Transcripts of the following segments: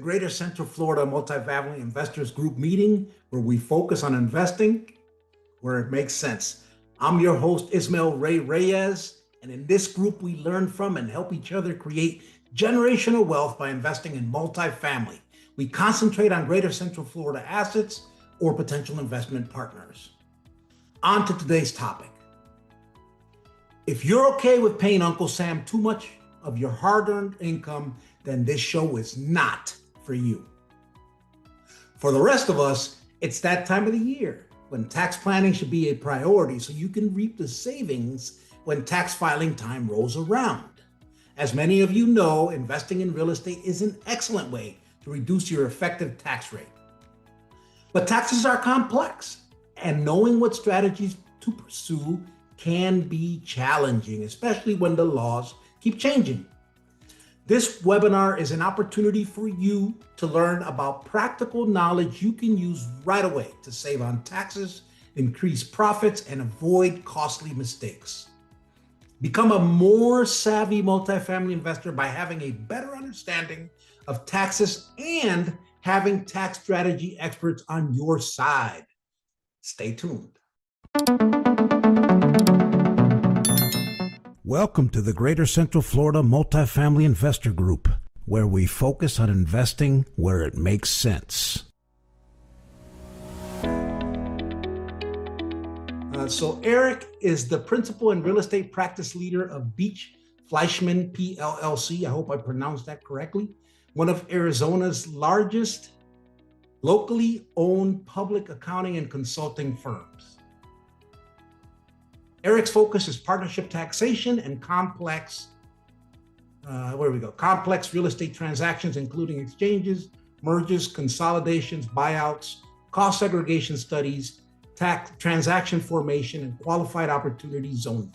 Greater Central Florida Multifamily Investors Group meeting where we focus on investing where it makes sense. I'm your host, Ismael Reyes, and in this group, we learn from and help each other create generational wealth by investing in multifamily. We concentrate on Greater Central Florida assets or potential investment partners. On to today's topic. If you're okay with paying Uncle Sam too much of your hard-earned income, then this show is not for you. For the rest of us, it's that time of the year when tax planning should be a priority so you can reap the savings when tax filing time rolls around. As many of you know, investing in real estate is an excellent way to reduce your effective tax rate. But taxes are complex, and knowing what strategies to pursue can be challenging, especially when the laws keep changing. This webinar is an opportunity for you to learn about practical knowledge you can use right away to save on taxes, increase profits, and avoid costly mistakes. Become a more savvy multifamily investor by having a better understanding of taxes and having tax strategy experts on your side. Stay tuned. Welcome to the Greater Central Florida Multifamily Investor Group, where we focus on investing where it makes sense. So Eric is the principal and real estate practice leader of BeachFleischman PLLC. I hope I pronounced that correctly. One of Arizona's largest locally owned public accounting and consulting firms. Eric's focus is partnership taxation and complex real estate transactions, including exchanges, mergers, consolidations, buyouts, cost segregation studies, tax transaction formation, and qualified opportunity zone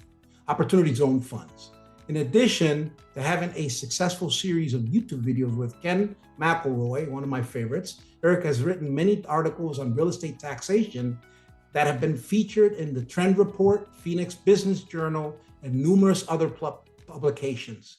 funds. In addition to having a successful series of YouTube videos with Ken McElroy, one of my favorites, Eric has written many articles on real estate taxation that have been featured in the Trend Report, Phoenix Business Journal, and numerous other publications.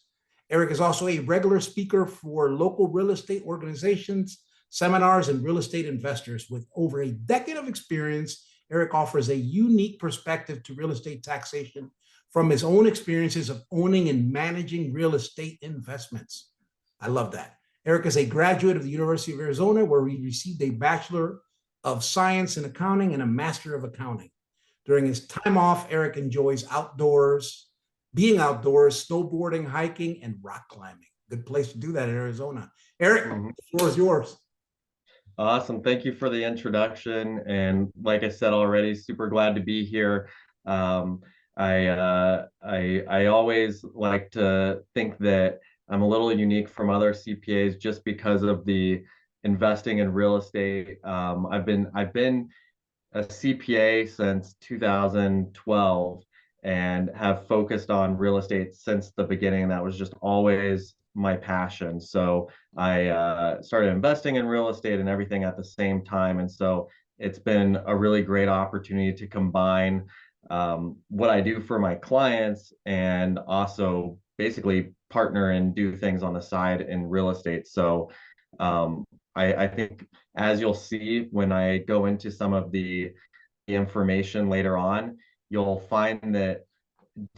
Eric is also a regular speaker for local real estate organizations, seminars, and real estate investors. With over a decade of experience, Eric offers a unique perspective to real estate taxation from his own experiences of owning and managing real estate investments. I love that. Eric is a graduate of the University of Arizona, where he received a Bachelor of Science in Accounting and a Master of Accounting. During his time off, Eric enjoys being outdoors, snowboarding, hiking, and rock climbing. Good place to do that in Arizona. Eric, the floor is yours. Awesome. Thank you for the introduction. And like I said already, super glad to be here. I always like to think that I'm a little unique from other CPAs just because of the investing in real estate. I've been a CPA since 2012 and have focused on real estate since the beginning. That was just always my passion. So I started investing in real estate and everything at the same time. And so it's been a really great opportunity to combine what I do for my clients and also basically partner and do things on the side in real estate. So I think, as you'll see when I go into some of the information later on, you'll find that,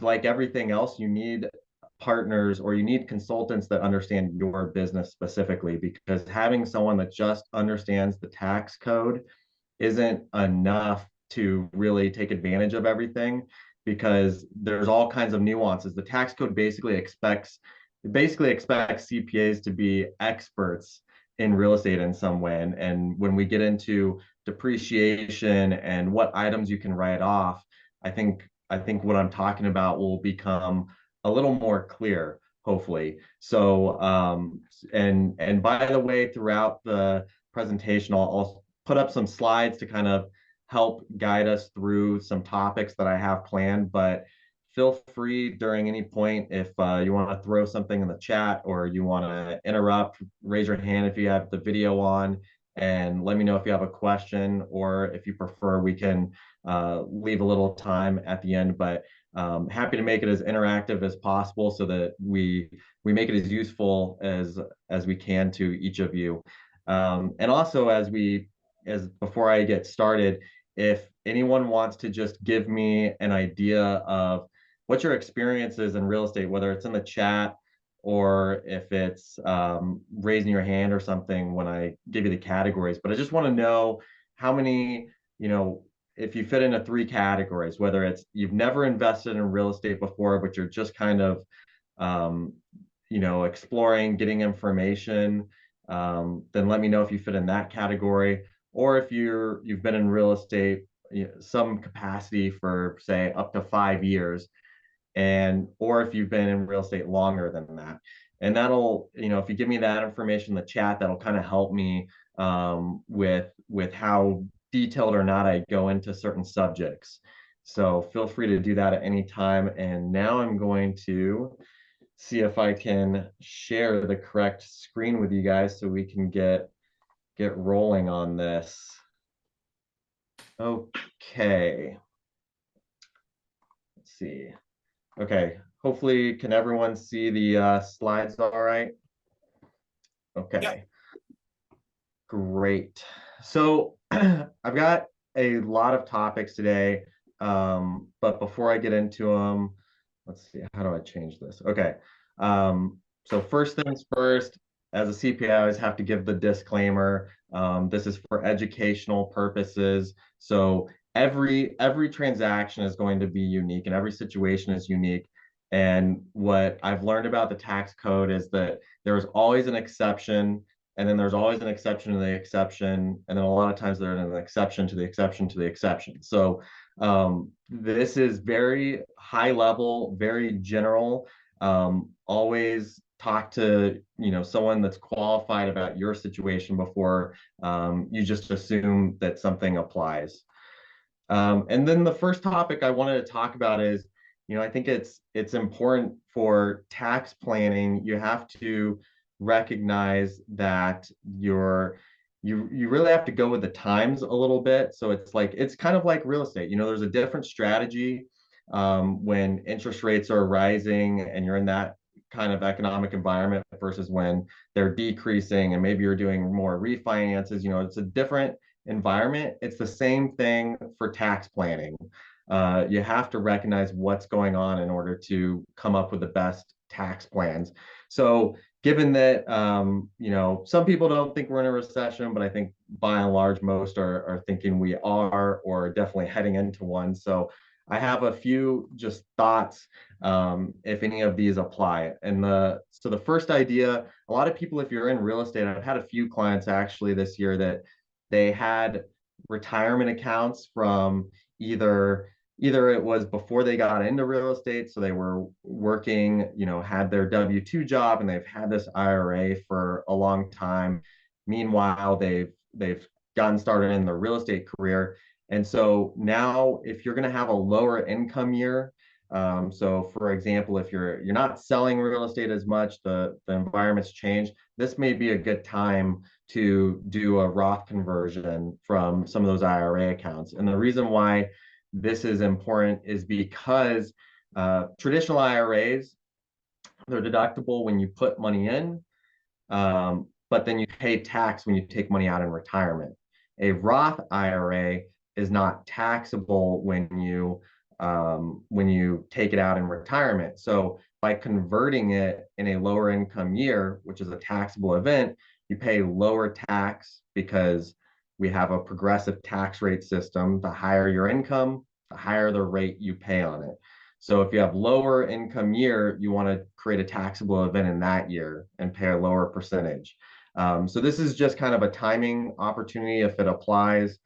like everything else, you need partners or you need consultants that understand your business specifically, because having someone that just understands the tax code isn't enough to really take advantage of everything, because there's all kinds of nuances. The tax code basically expects CPAs to be experts in real estate in some way. And when we get into depreciation and what items you can write off, I think what I'm talking about will become a little more clear, hopefully. So, and by the way, throughout the presentation, I'll put up some slides to kind of help guide us through some topics that I have planned, but feel free during any point if you want to throw something in the chat or you want to interrupt, raise your hand if you have the video on, and let me know if you have a question, or if you prefer, we can leave a little time at the end. But Happy to make it as interactive as possible so that we make it as useful as we can to each of you. And also, as before I get started, if anyone wants to just give me an idea of what your experience is in real estate, whether it's in the chat or if it's raising your hand or something when I give you the categories. But I just want to know how many, if you fit into three categories, whether it's you've never invested in real estate before, but you're just kind of, um, exploring, getting information, then let me know if you fit in that category. Or if you've been in real estate, some capacity for say up to 5 years, and or if you've been in real estate longer than that. And that'll, if you give me that information in the chat, that'll kind of help me with how detailed or not I go into certain subjects. So feel free to do that at any time. And now I'm going to see if I can share the correct screen with you guys so we can get rolling on this. Okay. Let's see. Okay, hopefully, can everyone see the slides all right? Yep. Okay, great. So I've got a lot of topics today, but before I get into them, let's see, how do I change this? Okay, so first things first, as a CPA, I always have to give the disclaimer. This is for educational purposes. So every transaction is going to be unique and every situation is unique. And what I've learned about the tax code is that there's always an exception, and then there's always an exception to the exception, and then a lot of times there's an exception to the exception to the exception. So this is very high level, very general. Always talk to someone that's qualified about your situation before you just assume that something applies. And then the first topic I wanted to talk about is, I think it's important for tax planning. You have to recognize that you really have to go with the times a little bit. So it's kind of like real estate. There's a different strategy when interest rates are rising and you're in that kind of economic environment versus when they're decreasing and maybe you're doing more refinances. It's a different environment. It's the same thing for tax planning. You have to recognize what's going on in order to come up with the best tax plans. So given that some people don't think we're in a recession, but I think by and large most are thinking we are, or definitely heading into one. So I have a few just thoughts if any of these apply. And so the first idea, a lot of people, if you're in real estate, I've had a few clients actually this year that they had retirement accounts from either it was before they got into real estate, so they were working, had their W-2 job and they've had this IRA for a long time. Meanwhile, they've gotten started in the real estate career. And so now if you're going to have a lower income year, so for example, if you're not selling real estate as much, the environment's changed, this may be a good time to do a Roth conversion from some of those IRA accounts. And the reason why this is important is because traditional IRAs, they're deductible when you put money in, but then you pay tax when you take money out in retirement. A Roth IRA is not taxable when you take it out in retirement. So by converting it in a lower income year, which is a taxable event, you pay lower tax because we have a progressive tax rate system. The higher your income, the higher the rate you pay on it. So if you have lower income year, you want to create a taxable event in that year and pay a lower percentage. So this is just kind of a timing opportunity if it applies.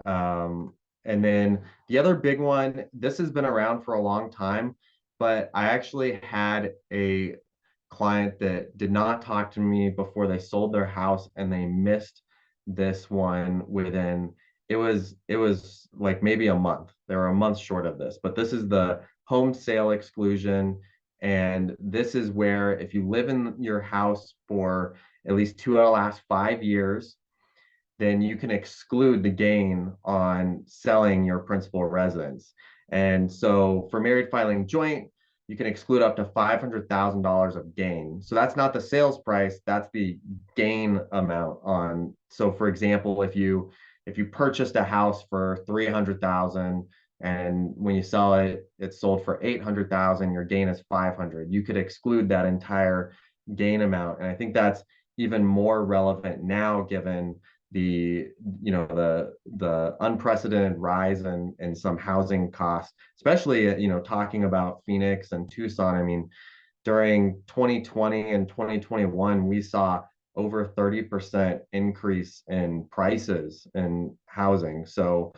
And then the other big one, this has been around for a long time, but I actually had a client that did not talk to me before they sold their house and they missed this one within it was like maybe a month. They were a month short of this, but this is the home sale exclusion. And this is where if you live in your house for at least 2 of the last 5 years, then you can exclude the gain on selling your principal residence. And so for married filing joint, you can exclude up to $500,000 of gain. So that's not the sales price, that's the gain amount on. So for example, if you purchased a house for 300,000 and when you sell it, it's sold for 800,000, your gain is 500. You could exclude that entire gain amount. And I think that's even more relevant now given the the unprecedented rise in some housing costs, especially talking about Phoenix and Tucson. I mean, during 2020 and 2021, we saw over 30% increase in prices in housing. So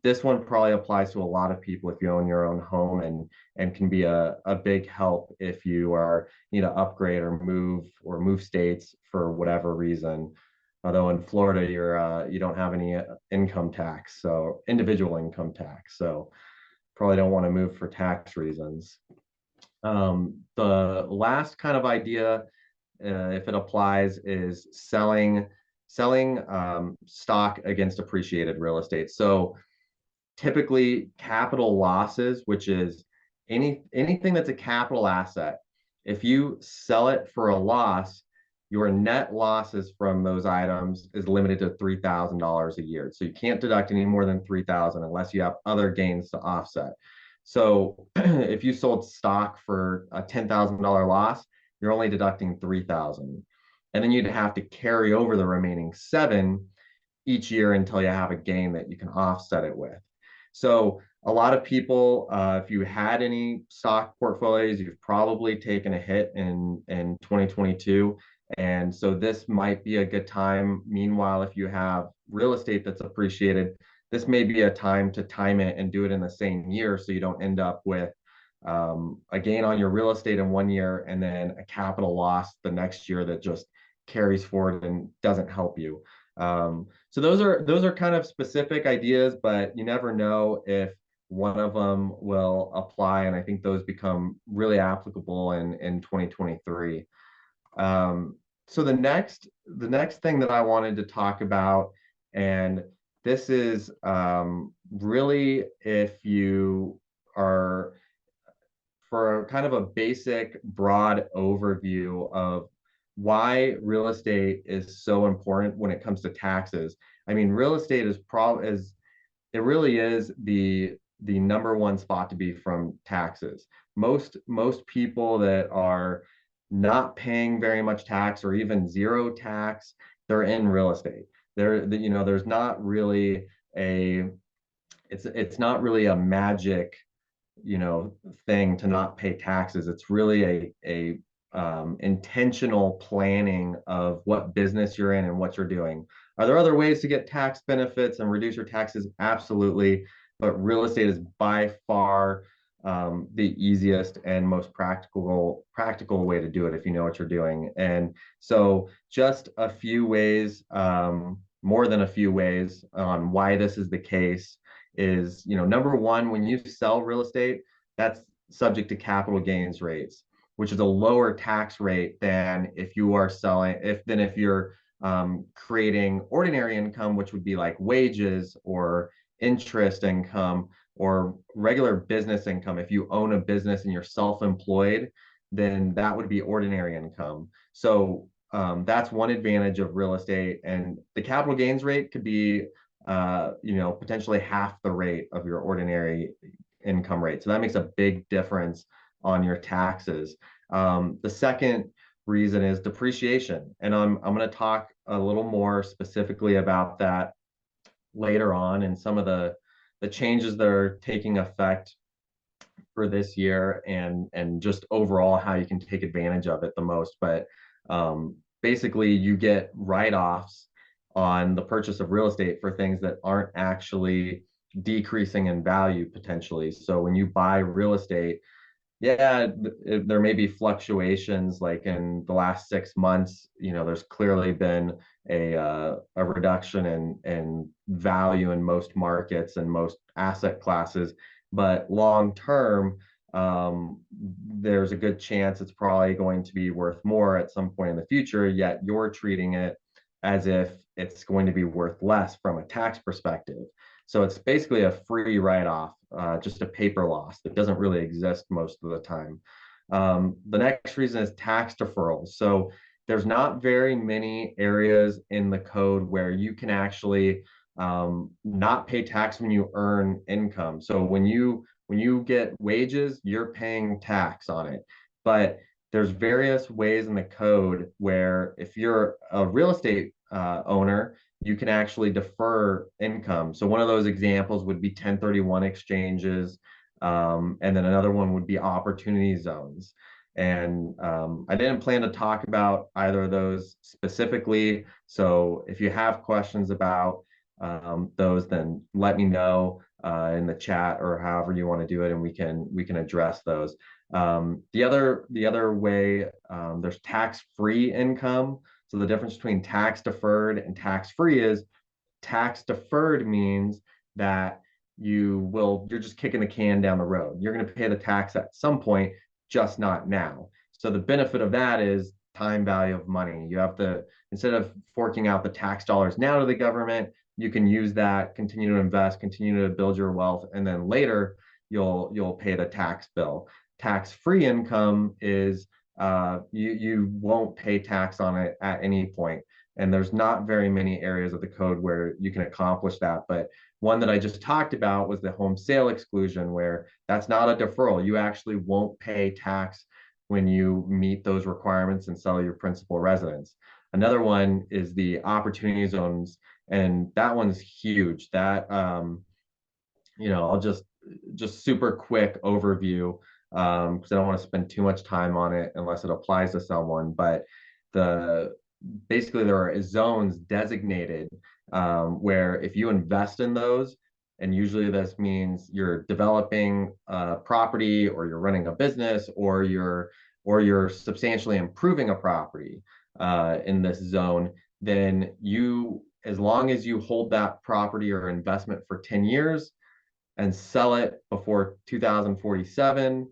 this one probably applies to a lot of people if you own your own home and can be a big help if you are need to upgrade or move states for whatever reason. Although in Florida, you don't have any income tax, so individual income tax. So probably don't want to move for tax reasons. The last kind of idea, if it applies, is selling stock against appreciated real estate. So typically capital losses, which is anything that's a capital asset, if you sell it for a loss, your net losses from those items is limited to $3,000 a year. So you can't deduct any more than 3,000 unless you have other gains to offset. So if you sold stock for a $10,000 loss, you're only deducting 3,000. And then you'd have to carry over the remaining seven each year until you have a gain that you can offset it with. So a lot of people, if you had any stock portfolios, you've probably taken a hit in 2022. And so this might be a good time. Meanwhile, if you have real estate that's appreciated, this may be a time to time it and do it in the same year so you don't end up with a gain on your real estate in one year and then a capital loss the next year that just carries forward and doesn't help you. So those are kind of specific ideas, but you never know if one of them will apply, and I think those become really applicable in 2023. So the next thing that I wanted to talk about, and this is really if you are for kind of a basic, broad overview of why real estate is so important when it comes to taxes. I mean, real estate is it really is the number one spot to be from taxes. Most people that are not paying very much tax or even zero tax, they're in real estate. There's not really a it's not really a magic thing to not pay taxes. It's really a intentional planning of what business you're in and what you're doing. Are there other ways to get tax benefits and reduce your taxes? Absolutely. But real estate is by far the easiest and most practical way to do it if you know what you're doing. And so just a few ways, more than a few ways on why this is the case is, number one, when you sell real estate, that's subject to capital gains rates, which is a lower tax rate than if you're creating ordinary income, which would be like wages or interest income or regular business income. If you own a business and you're self-employed, then that would be ordinary income. So that's one advantage of real estate, and the capital gains rate could be potentially half the rate of your ordinary income rate. So that makes a big difference on your taxes. The second reason is depreciation. And I'm going to talk a little more specifically about that later on and some of the changes that are taking effect for this year and just overall how you can take advantage of it the most. But basically you get write-offs on the purchase of real estate for things that aren't actually decreasing in value potentially. So when you buy real estate, yeah, there may be fluctuations like in the last 6 months, there's clearly been a reduction in value in most markets and most asset classes. But long term, there's a good chance it's probably going to be worth more at some point in the future, yet you're treating it as if it's going to be worth less from a tax perspective. So it's basically a free write-off just a paper loss that doesn't really exist most of the time. The next reason is tax deferrals. So there's not very many areas in the code where you can actually not pay tax when you earn income. So when you get wages, you're paying tax on it. But there's various ways in the code where if you're a real estate owner, you can actually defer income. So one of those examples would be 1031 exchanges, and then another one would be opportunity zones. And I didn't plan to talk about either of those specifically. So if you have questions about those, then let me know in the chat or however you want to do it, and we can address those. The other way, there's tax-free income. So the difference between tax deferred and tax free is tax deferred means that you're just kicking the can down the road. You're going to pay the tax at some point, just not now. So the benefit of that is time value of money. You have to, instead of forking out the tax dollars now to the government, you can use that, continue to invest, continue to build your wealth, and then later you'll pay the tax bill. Tax-free income is you won't pay tax on it at any point. And there's not very many areas of the code where you can accomplish that. But one that I just talked about was the home sale exclusion, where that's not a deferral. You actually won't pay tax when you meet those requirements and sell your principal residence. Another one is the opportunity zones, and that one's huge. That I'll just super quick overview because I don't want to spend too much time on it unless it applies to someone. But the basically there are zones designated where if you invest in those, and usually this means you're developing a property or you're running a business or you're substantially improving a property in this zone, then as long as you hold that property or investment for 10 years and sell it before 2047,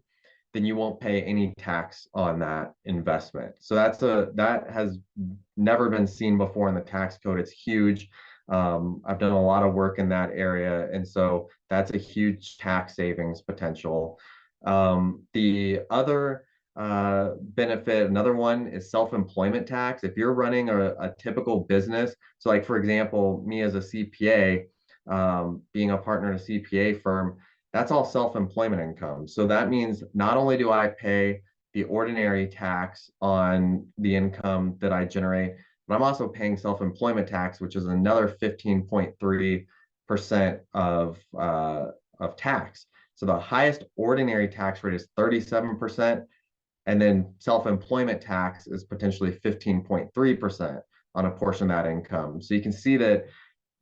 then you won't pay any tax on that investment. So that has never been seen before in the tax code. It's huge. I've done a lot of work in that area, and so that's a huge tax savings potential. The other benefit, another one is self-employment tax. If you're running a typical business, so like for example, me as a CPA, being a partner in a CPA firm, that's all self-employment income. So that means not only do I pay the ordinary tax on the income that I generate, but I'm also paying self-employment tax, which is another 15.3% of tax. So the highest ordinary tax rate is 37%, and then self-employment tax is potentially 15.3% on a portion of that income. So you can see that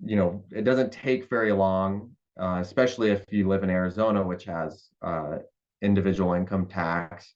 it doesn't take very long, especially if you live in Arizona, which has individual income tax,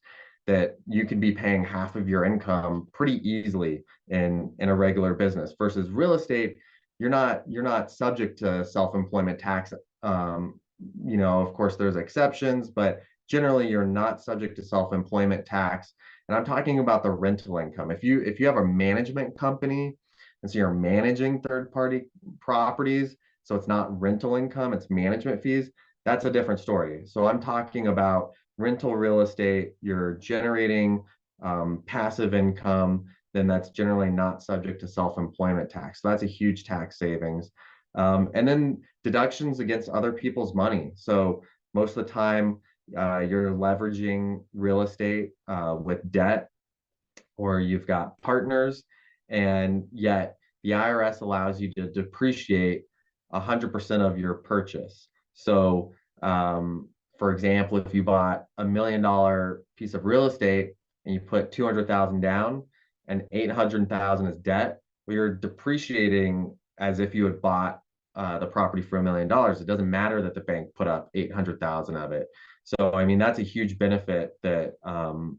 that you could be paying half of your income pretty easily in a regular business. Versus real estate, you're not subject to self-employment tax. Of course, there's exceptions, but generally you're not subject to self-employment tax. And I'm talking about the rental income. If you have a management company, and so you're managing third-party properties, so it's not rental income, it's management fees, that's a different story. So I'm talking about rental real estate, you're generating passive income, then that's generally not subject to self-employment tax. So that's a huge tax savings. And then deductions against other people's money. So most of the time, you're leveraging real estate with debt, or you've got partners, and yet the IRS allows you to depreciate 100% of your purchase. So, for example, if you bought $1 million piece of real estate and you put 200,000 down and 800,000 is debt, well, you're depreciating as if you had bought the property for $1 million. It doesn't matter that the bank put up 800,000 of it. So, I mean, that's a huge benefit that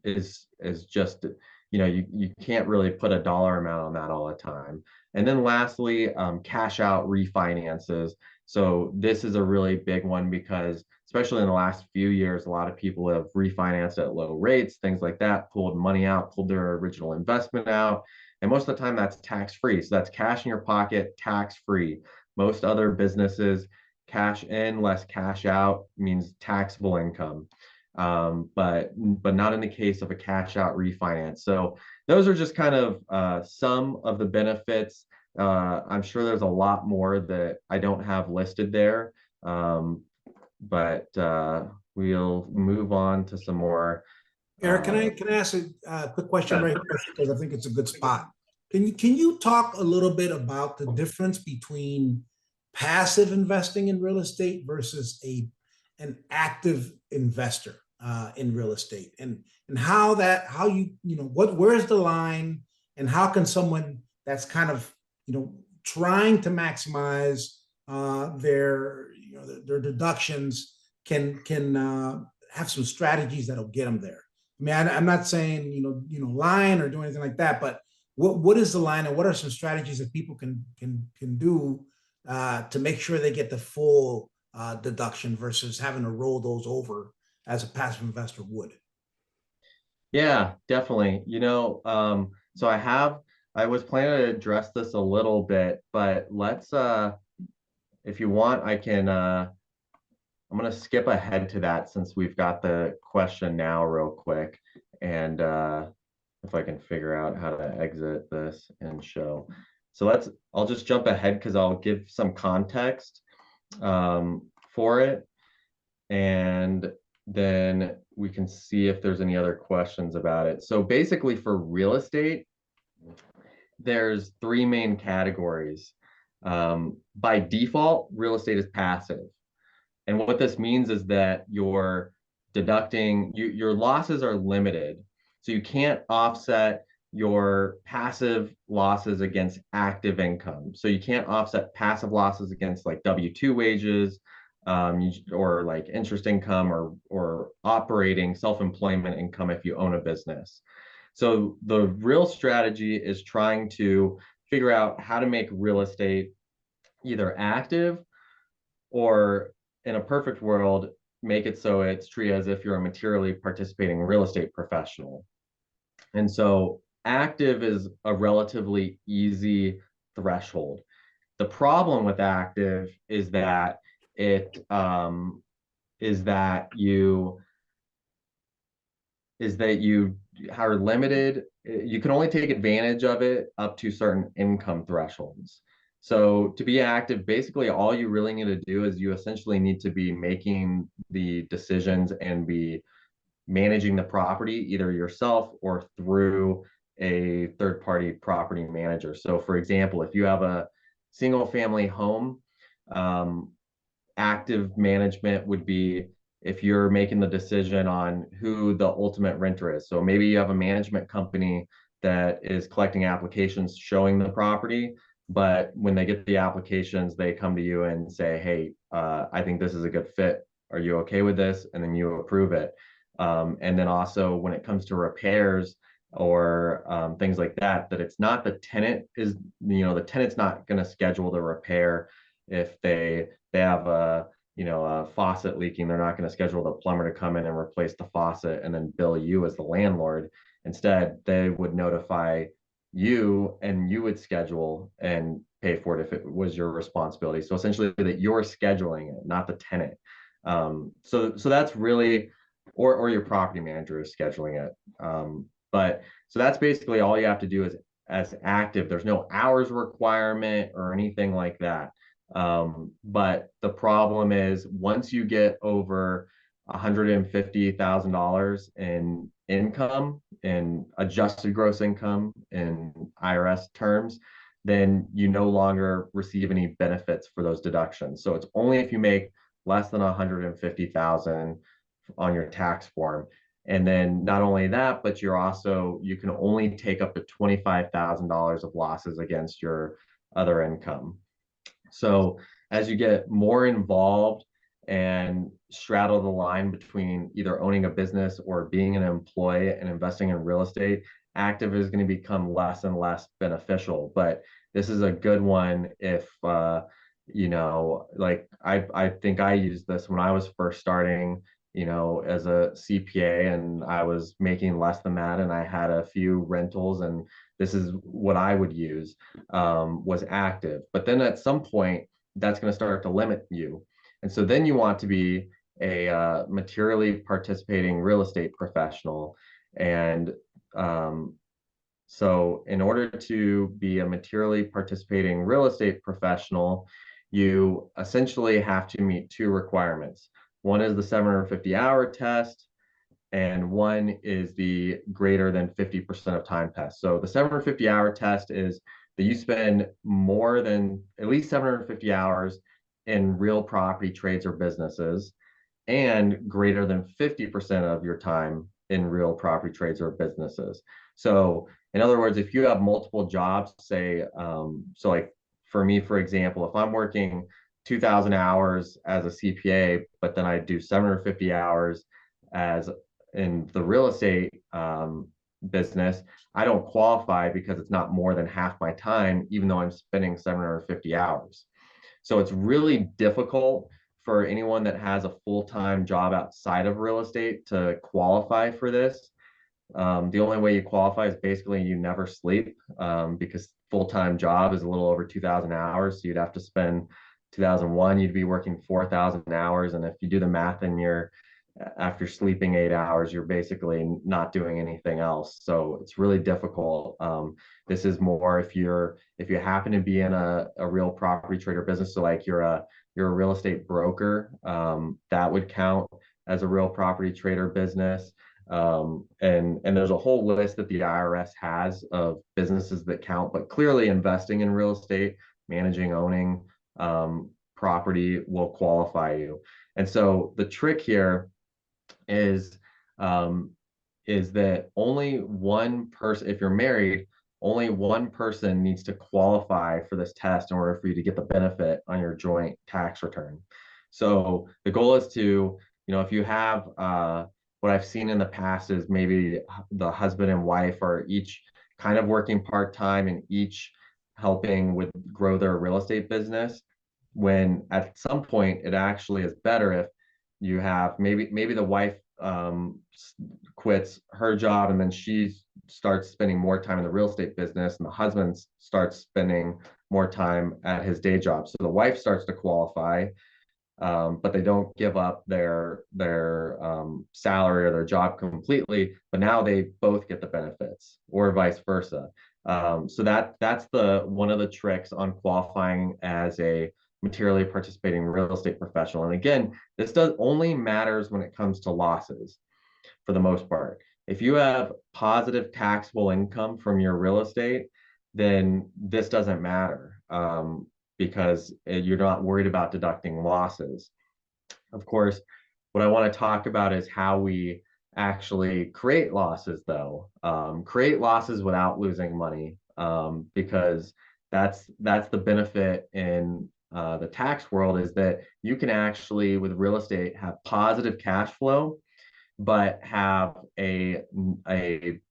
is just, you can't really put a dollar amount on that all the time. And then lastly, cash out refinances. So this is a really big one because especially in the last few years, a lot of people have refinanced at low rates, things like that, pulled money out, pulled their original investment out. And most of the time that's tax free. So that's cash in your pocket, tax free. Most other businesses cash in less cash out means taxable income. But not in the case of a cash out refinance. So those are just kind of some of the benefits. I'm sure there's a lot more that I don't have listed there. Um, but we'll move on to some more. Eric, Uh, can I ask a quick question yeah, right here because I think it's a good spot. Can you talk a little bit about the difference between passive investing in real estate versus an active investor in real estate, and how where's the line, and how can someone that's kind of trying to maximize their deductions can have some strategies that'll get them there. I mean, I'm not saying lying or doing anything like that, but what is the line, and what are some strategies that people can do to make sure they get the full deduction versus having to roll those over as a passive investor would? yeah, definitely. So I was planning to address this a little bit, but let's if you want, I'm gonna skip ahead to that since we've got the question now real quick. And if I can figure out how to exit this and show. So I'll just jump ahead because I'll give some context for it. And then we can see if there's any other questions about it. So basically for real estate, there's three main categories. By default, real estate is passive. And what this means is that your losses are limited. So you can't offset your passive losses against active income. So you can't offset passive losses against like W-2 wages, or like interest income or operating self-employment income if you own a business. So the real strategy is trying to figure out how to make real estate either active or in a perfect world, make it so it's treated as if you're a materially participating real estate professional. And so active is a relatively easy threshold. The problem with active it is that you are limited. You can only take advantage of it up to certain income thresholds. So to be active, basically all you really need to do is you essentially need to be making the decisions and be managing the property either yourself or through a third party property manager. So for example, if you have a single family home, um, active management would be if you're making the decision on who the ultimate renter is. So maybe you have a management company that is collecting applications showing the property, but when they get the applications, they come to you and say, hey, I think this is a good fit. Are you okay with this? And then you approve it. And then also when it comes to repairs or things like that, that it's not the tenant is, the tenant's not going to schedule the repair if they have a faucet leaking. They're not going to schedule the plumber to come in and replace the faucet and then bill you as the landlord. Instead, they would notify you and you would schedule and pay for it if it was your responsibility. So essentially that you're scheduling it, not the tenant. So that's really, or your property manager is scheduling it. But so that's basically all you have to do is as active. There's no hours requirement or anything like that. But the problem is once you get over $150,000 in income, in adjusted gross income in IRS terms, then you no longer receive any benefits for those deductions. So it's only if you make less than 150,000 on your tax form. And then not only that, but you can only take up to $25,000 of losses against your other income. So as you get more involved and straddle the line between either owning a business or being an employee and investing in real estate, active is going to become less and less beneficial. But this is a good one if like I think I used this when I was first starting, as a CPA, and I was making less than that and I had a few rentals, and this is what I would use, was active. But then at some point, that's going to start to limit you. And so then you want to be a materially participating real estate professional. And so in order to be a materially participating real estate professional, you essentially have to meet two requirements. One is the 750-hour test, and one is the greater than 50% of time test. So the 750-hour test is that you spend more than at least 750 hours in real property trades or businesses, and greater than 50% of your time in real property trades or businesses. So in other words, if you have multiple jobs, say, so like for me, for example, if I'm working 2,000 hours as a CPA, but then I do 750 hours as in the real estate business, I don't qualify because it's not more than half my time, even though I'm spending 750 hours. So it's really difficult for anyone that has a full-time job outside of real estate to qualify for this. The only way you qualify is basically you never sleep, because full-time job is a little over 2,000 hours. So you'd have to spend 2001, you'd be working 4,000 hours. And if you do the math in your after sleeping 8 hours, you're basically not doing anything else. So it's really difficult. This is more if you happen to be in a real property trader business. So like you're a real estate broker, that would count as a real property trader business. And there's a whole list that the IRS has of businesses that count, but clearly investing in real estate, managing, owning property will qualify you. And so the trick here is um, is that only one person, if you're married, only one person needs to qualify for this test in order for you to get the benefit on your joint tax return. So the goal is to, if you have what I've seen in the past is maybe the husband and wife are each kind of working part-time and each helping with grow their real estate business, when at some point it actually is better if you have maybe the wife quits her job and then she starts spending more time in the real estate business, and the husband starts spending more time at his day job. So the wife starts to qualify, but they don't give up their salary or their job completely. But now they both get the benefits, or vice versa. So that's the one of the tricks on qualifying as a materially participating real estate professional. And again, this does only matters when it comes to losses for the most part. If you have positive taxable income from your real estate, then this doesn't matter, because you're not worried about deducting losses. Of course, what I want to talk about is how we actually create losses, though. Create losses without losing money, because that's the benefit in the tax world, is that you can actually, with real estate, have positive cash flow but have a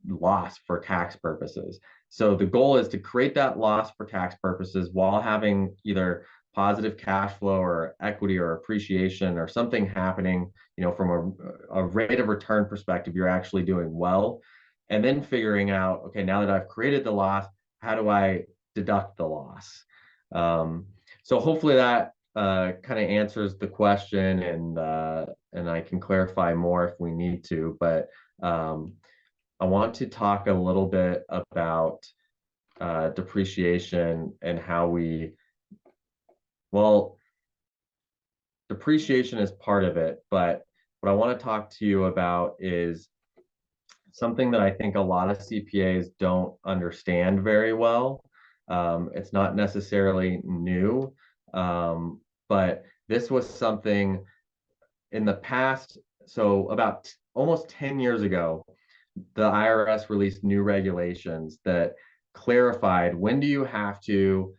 loss for tax purposes. So the goal is to create that loss for tax purposes while having either positive cash flow or equity or appreciation or something happening, from a rate of return perspective, you're actually doing well. And then figuring out, okay, now that I've created the loss, how do I deduct the loss? So hopefully that kind of answers the question, and I can clarify more if we need to. But I want to talk a little bit about depreciation and how depreciation is part of it, but what I want to talk to you about is something that I think a lot of CPAs don't understand very well. It's not necessarily new, but this was something in the past. So about almost 10 years ago, the IRS released new regulations that clarified when do you have to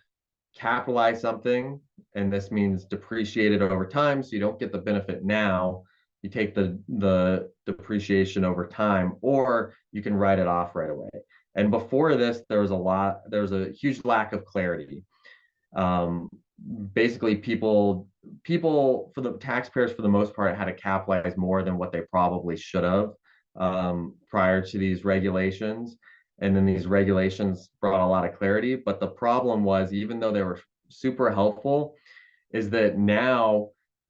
capitalize something, and this means depreciate it over time, so you don't get the benefit now. You take the depreciation over time, or you can write it off right away. And before this, there was a huge lack of clarity. Basically, people for the taxpayers, for the most part, had to capitalize more than what they probably should have prior to these regulations. And then these regulations brought a lot of clarity. But the problem was, even though they were super helpful, is that now,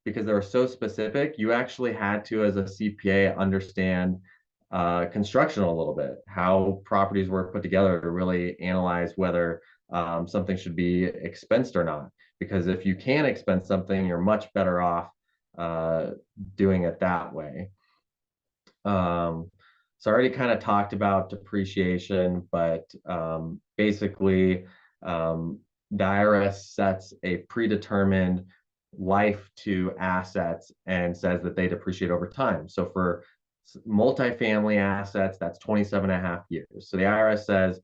because they were so specific, you actually had to, as a CPA, understand construction a little bit, how properties were put together to really analyze whether something should be expensed or not. Because if you can expense something, you're much better off uh, doing it that way. So I already kind of talked about depreciation, but basically, the IRS sets a predetermined life to assets and says that they depreciate over time. So for multifamily assets, that's 27 and a half years. So the IRS says,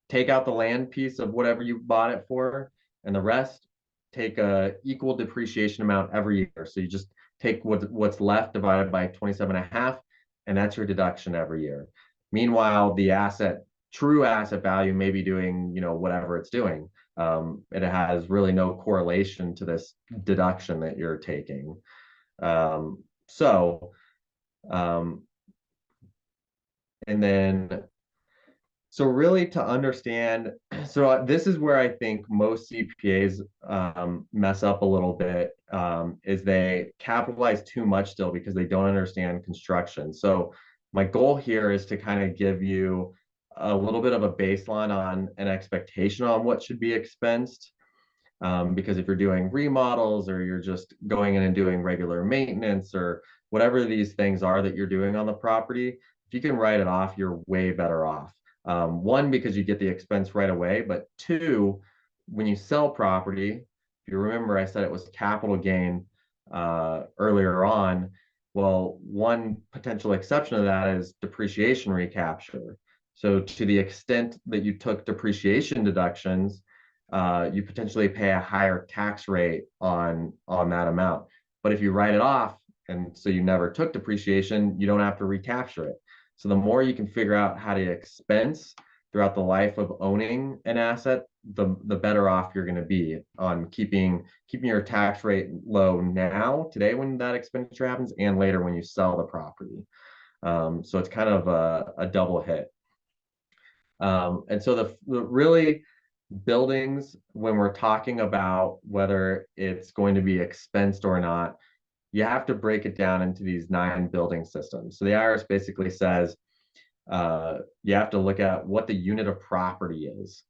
take out the land piece of whatever you bought it for, and the rest, take a equal depreciation amount every year. So you just take what's left divided by 27 and a half, and that's your deduction every year. Meanwhile, the true asset value may be doing, whatever it's doing. It has really no correlation to this deduction that you're taking. Um, so, um, and then So really to understand, so this is where I think most CPAs mess up a little bit, is they capitalize too much still because they don't understand construction. So my goal here is to kind of give you a little bit of a baseline on an expectation on what should be expensed. Because if you're doing remodels or you're just going in and doing regular maintenance or whatever these things are that you're doing on the property, if you can write it off, you're way better off. One, because you get the expense right away, but two, when you sell property, if you remember, I said it was capital gain earlier on. Well, one potential exception to that is depreciation recapture. So to the extent that you took depreciation deductions, you potentially pay a higher tax rate on that amount. But if you write it off, and so you never took depreciation, you don't have to recapture it. So the more you can figure out how to expense throughout the life of owning an asset, the better off you're going to be on keeping your tax rate low now, today when that expenditure happens, and later when you sell the property. So it's kind of a double hit. And so the really buildings, when we're talking about whether it's going to be expensed or not, you have to break it down into these 9 building systems. So the IRS basically says you have to look at what the unit of property is.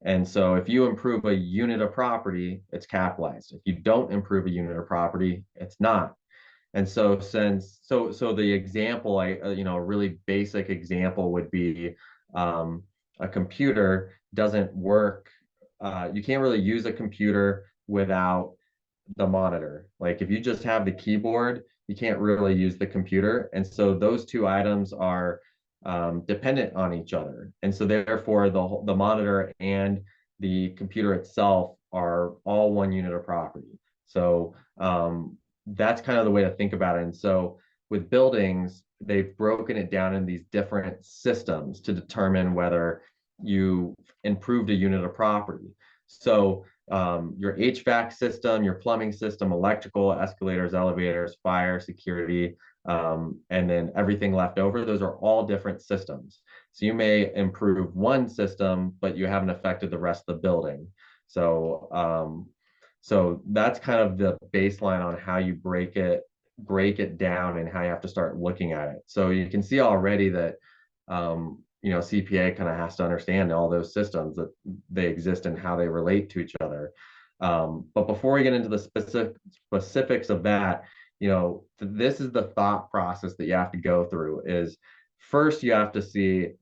And so if you improve a unit of property, it's capitalized. If you don't improve a unit of property, it's not. And so the example, a really basic example would be a computer doesn't work. You can't really use a computer without the monitor. Like if you just have the keyboard, you can't really use the computer. And so those two items are dependent on each other. And so therefore the monitor and the computer itself are all one unit of property. So that's kind of the way to think about it. And so with buildings, they've broken it down in these different systems to determine whether you improved a unit of property. So your HVAC system, your plumbing system, electrical, escalators, elevators, fire, security, and then everything left over, those are all different systems. So you may improve one system, but you haven't affected the rest of the building. So that's kind of the baseline on how you break it down and how you have to start looking at it. So you can see already that CPA kind of has to understand all those systems, that they exist and how they relate to each other. But before we get into the specifics of that, this is the thought process that you have to go through. Is first you have to see,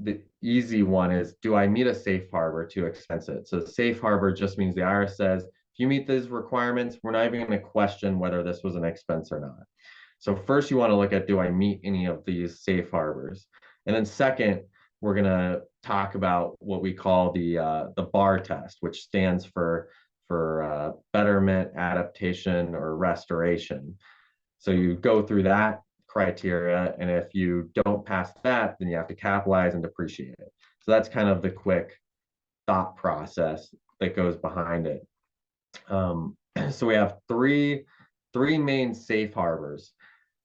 the easy one is, do I meet a safe harbor to expense it? So the safe harbor just means the IRS says, if you meet these requirements, we're not even going to question whether this was an expense or not. So first you want to look at, do I meet any of these safe harbors? And then second, we're going to talk about what we call the BAR test, which stands for betterment, adaptation, or restoration. So you go through that criteria, and if you don't pass that, then you have to capitalize and depreciate it. So that's kind of the quick thought process that goes behind it. So we have three main safe harbors.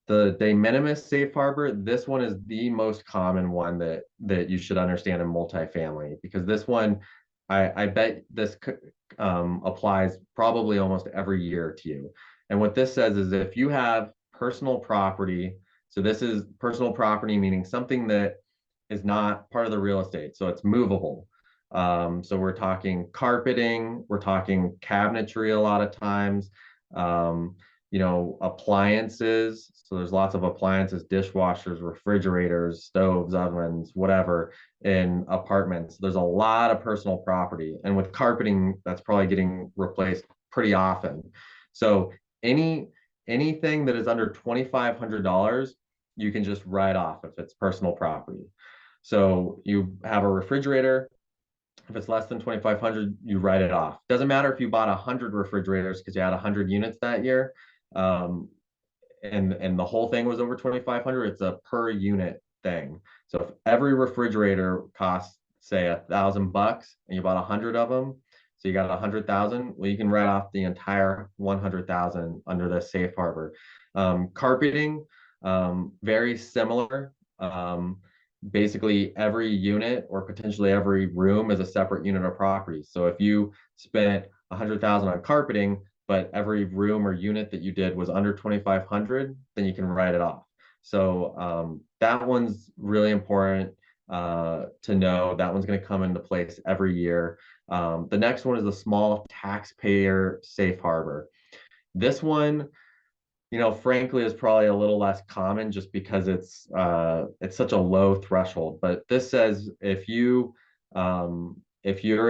The de minimis safe harbor, this one is the most common one that you should understand in multifamily, because this one, I bet this applies probably almost every year to you. And what this says is if you have personal property, so this is personal property, meaning something that is not part of the real estate, so it's movable. So we're talking carpeting, we're talking cabinetry a lot of times, um, appliances. So there's lots of appliances, dishwashers, refrigerators, stoves, ovens, whatever in apartments. There's a lot of personal property. And with carpeting, that's probably getting replaced pretty often. So any anything that is under $2,500, you can just write off if it's personal property. So you have a refrigerator. If it's less than 2,500, you write it off. Doesn't matter if you bought 100 refrigerators because you had 100 units that year, um, and the whole thing was over 2,500. It's a per unit thing. So if every refrigerator costs say $1,000 and you bought 100 of them, so you got 100,000. Well, you can write off the entire 100,000 under the safe harbor. Carpeting, very similar. Basically every unit or potentially every room is a separate unit of property. So if you spent 100,000 on carpeting, but every room or unit that you did was under 2,500, then you can write it off. So that one's really important to know. That one's going to come into place every year. The next one is the small taxpayer safe harbor. This one, frankly, is probably a little less common just because it's such a low threshold. But this says if your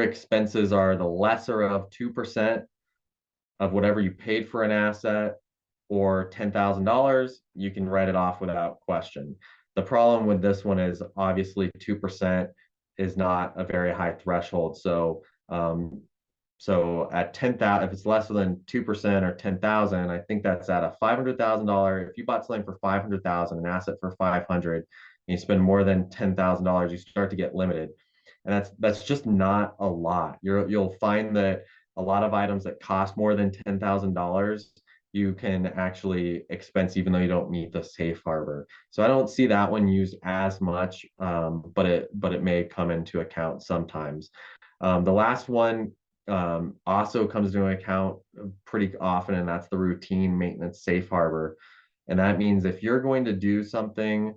expenses are the lesser of 2% of whatever you paid for an asset or $10,000, you can write it off without question. The problem with this one is obviously 2% is not a very high threshold. So at 10,000, if it's less than 2% or 10,000, I think that's at a $500,000. If you bought something for 500,000, an asset for 500, and you spend more than $10,000, you start to get limited, and that's just not a lot. You'll find that a lot of items that cost more than $10,000, you can actually expense even though you don't meet the safe harbor. So I don't see that one used as much, but it may come into account sometimes. The last one also comes into account pretty often, and that's the routine maintenance safe harbor. And that means if you're going to do something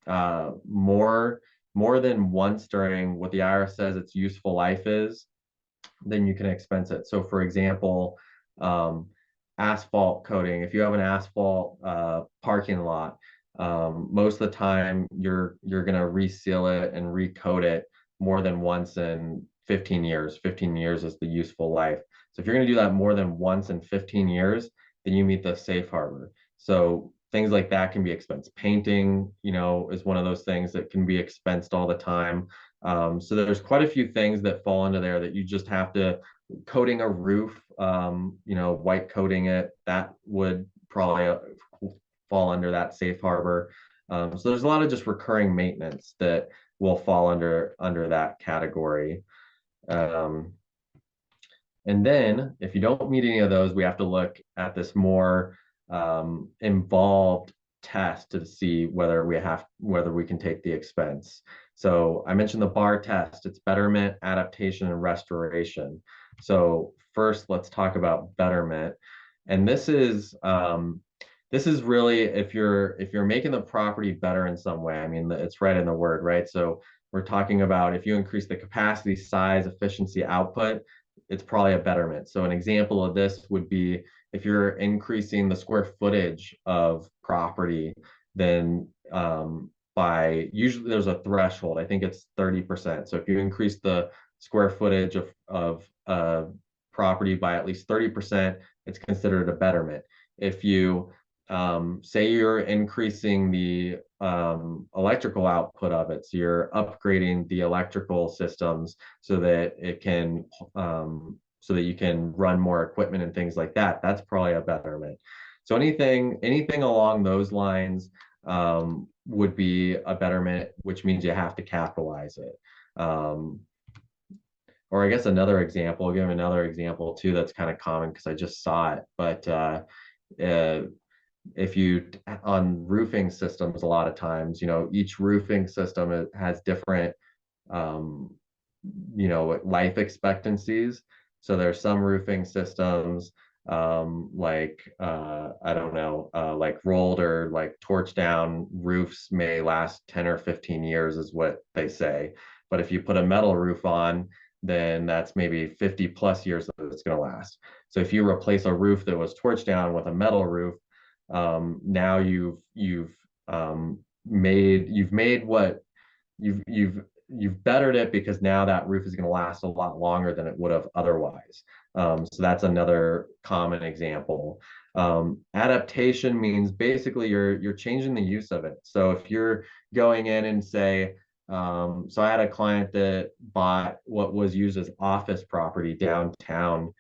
more than once during what the IRS says its useful life is, then you can expense it. So, for example, asphalt coating. If you have an asphalt parking lot, most of the time you're going to reseal it and recoat it more than once in 15 years. 15 years is the useful life. So if you're going to do that more than once in 15 years, then you meet the safe harbor. So things like that can be expensed. Painting, is one of those things that can be expensed all the time. So there's quite a few things that fall into there that you just have to coating a roof, white coating it, that would probably fall under that safe harbor. So there's a lot of just recurring maintenance that will fall under that category. And then if you don't meet any of those, we have to look at this more involved test to see whether we can take the expense. So I mentioned the BAR test. It's betterment, adaptation, and restoration. So first, let's talk about betterment. And this is really if you're making the property better in some way. I mean, it's right in the word, right? So we're talking about if you increase the capacity, size, efficiency, output, it's probably a betterment. So an example of this would be if you're increasing the square footage of property, then by usually there's a threshold. I think it's 30%. So if you increase the square footage of property by at least 30%, it's considered a betterment. If you say you're increasing the electrical output of it, so you're upgrading the electrical systems so that you can run more equipment and things like that, that's probably a betterment. So anything along those lines would be a betterment, which means you have to capitalize it. Or I guess another example, I'll give another example too that's kind of common because I just saw it, but if you on roofing systems, a lot of times, each roofing system has different life expectancies. So there's some roofing systems I don't know, like rolled or like torch down roofs may last 10 or 15 years is what they say. But if you put a metal roof on, then that's maybe 50 plus years that it's going to last. So if you replace a roof that was torched down with a metal roof, now you've made what you've bettered it, because now that roof is going to last a lot longer than it would have otherwise. So that's another common example. Adaptation means basically you're changing the use of it. So if you're going in and say, so I had a client that bought what was used as office property downtown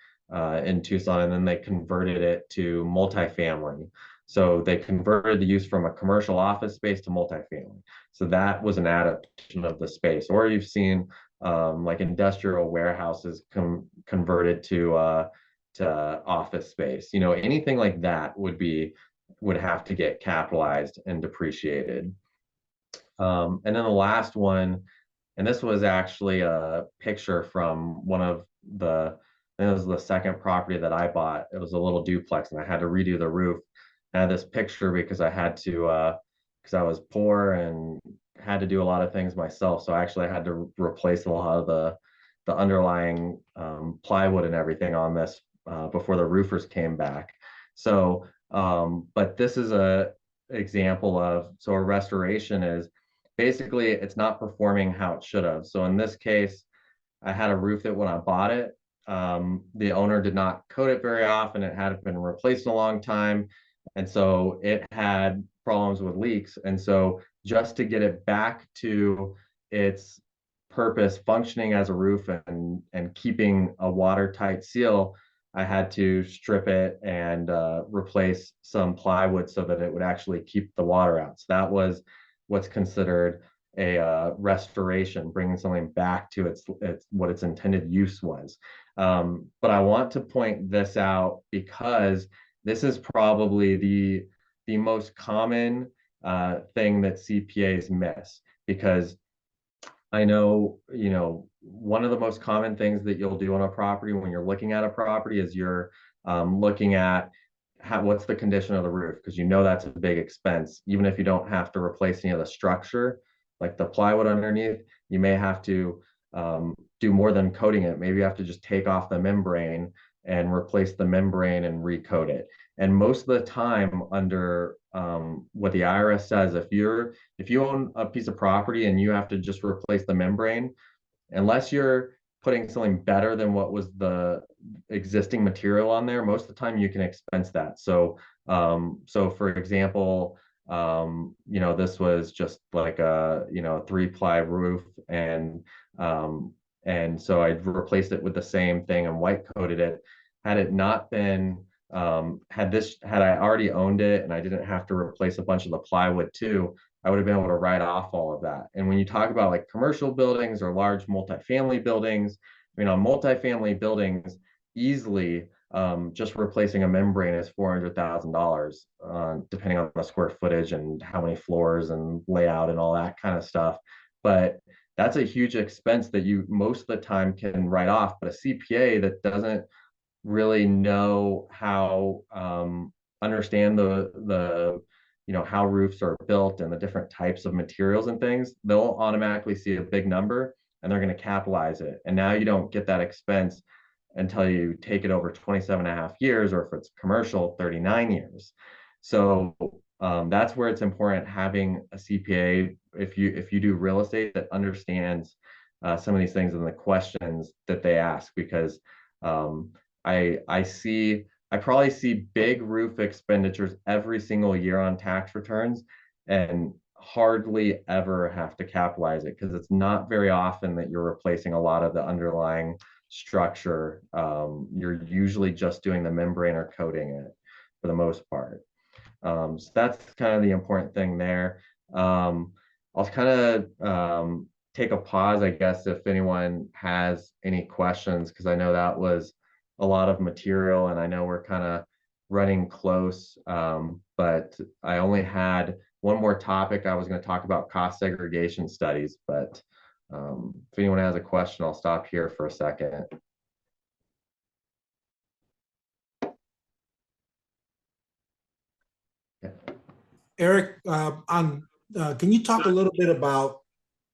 in Tucson, and then they converted it to multifamily. So they converted the use from a commercial office space to multifamily. So that was an adaptation of the space. Or you've seen like industrial warehouses converted to office space. You know, anything like that would have to get capitalized and depreciated. And then the last one, and this was actually a picture from one of I think it was the second property that I bought. It was a little duplex, and I had to redo the roof. I had this picture because I had to, because I was poor and had to do a lot of things myself. So actually, I had to replace a lot of the underlying plywood and everything on this before the roofers came back. So, but this is a example of, so a restoration is basically it's not performing how it should have. So in this case, I had a roof that when I bought it, the owner did not coat it very often. It had been replaced a long time. And so it had problems with leaks. And so just to get it back to its purpose, functioning as a roof and keeping a watertight seal, I had to strip it and replace some plywood so that it would actually keep the water out. So that was what's considered a restoration, bringing something back to its what its intended use was. But I want to point this out because this is probably the most common thing that CPAs miss, because I know, you know, one of the most common things that you'll do on a property when you're looking at a property is you're looking at what's the condition of the roof, because you know that's a big expense. Even if you don't have to replace any of the structure, like the plywood underneath, you may have to do more than coating it. Maybe you have to just take off the membrane and replace the membrane and recoat it. And most of the time, under what the IRS says, if you own a piece of property and you have to just replace the membrane, unless you're putting something better than what was the existing material on there, most of the time you can expense that. So, so for example, you know, this was just like a, you know, 3-ply roof, and so I replaced it with the same thing and white coated it. Had it not been, had I already owned it and I didn't have to replace a bunch of the plywood too, I would have been able to write off all of that. And when you talk about like commercial buildings or large multifamily buildings, you know, multifamily buildings easily, just replacing a membrane is $400,000, depending on the square footage and how many floors and layout and all that kind of stuff. But that's a huge expense that you most of the time can write off. But a CPA that doesn't really know how understand the you know how roofs are built and the different types of materials and things, they'll automatically see a big number and they're going to capitalize it. And now you don't get that expense until you take it over 27 and a half years, or if it's commercial, 39 years. So that's where it's important having a CPA, if you do real estate, that understands some of these things and the questions that they ask, because um, I probably see big roof expenditures every single year on tax returns and hardly ever have to capitalize it, because it's not very often that you're replacing a lot of the underlying structure. You're usually just doing the membrane or coating it for the most part. So that's kind of the important thing there. I'll kind of take a pause, I guess, if anyone has any questions, because I know that was a lot of material and I know we're kind of running close. But I only had one more topic. I was going to talk about cost segregation studies, but if anyone has a question, I'll stop here for a second. Eric, can you talk a little bit about?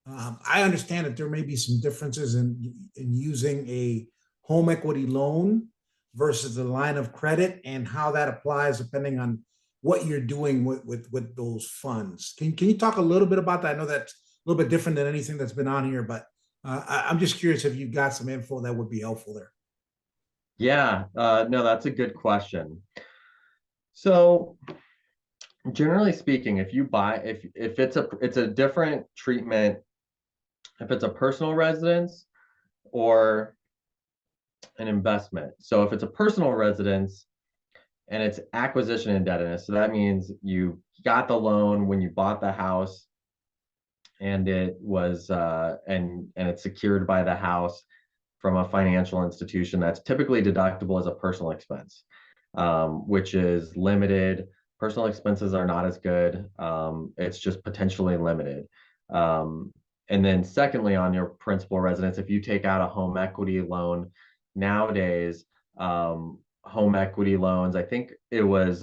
I understand that there may be some differences in using a home equity loan versus a line of credit, and how that applies depending on what you're doing with those funds. Can you talk a little bit about that? I know that's a little bit different than anything that's been on here, but I'm just curious if you've got some info that would be helpful there. Yeah, no, that's a good question. So generally speaking, if you buy, if it's a different treatment, if it's a personal residence or an investment. So if it's a personal residence and it's acquisition indebtedness, so that means you got the loan when you bought the house and it was and it's secured by the house from a financial institution, that's typically deductible as a personal expense, which is limited. Personal expenses are not as good. It's just potentially limited. And then secondly, on your principal residence, if you take out a home equity loan nowadays, home equity loans, I think it was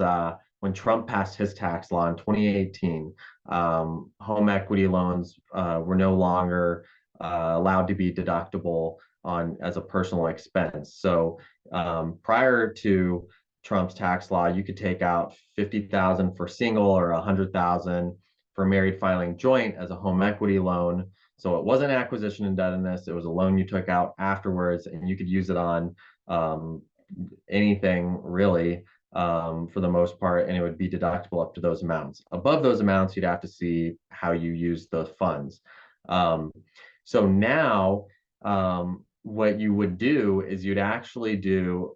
when Trump passed his tax law in 2018, home equity loans were no longer allowed to be deductible on as a personal expense. So prior to Trump's tax law, you could take out 50,000 for single or 100,000 for married filing joint as a home equity loan. So it wasn't acquisition indebtedness; it was a loan you took out afterwards, and you could use it on um, anything really for the most part, and it would be deductible up to those amounts. Above those amounts, you'd have to see how you use the funds. Um, so now, what you would do is you'd actually do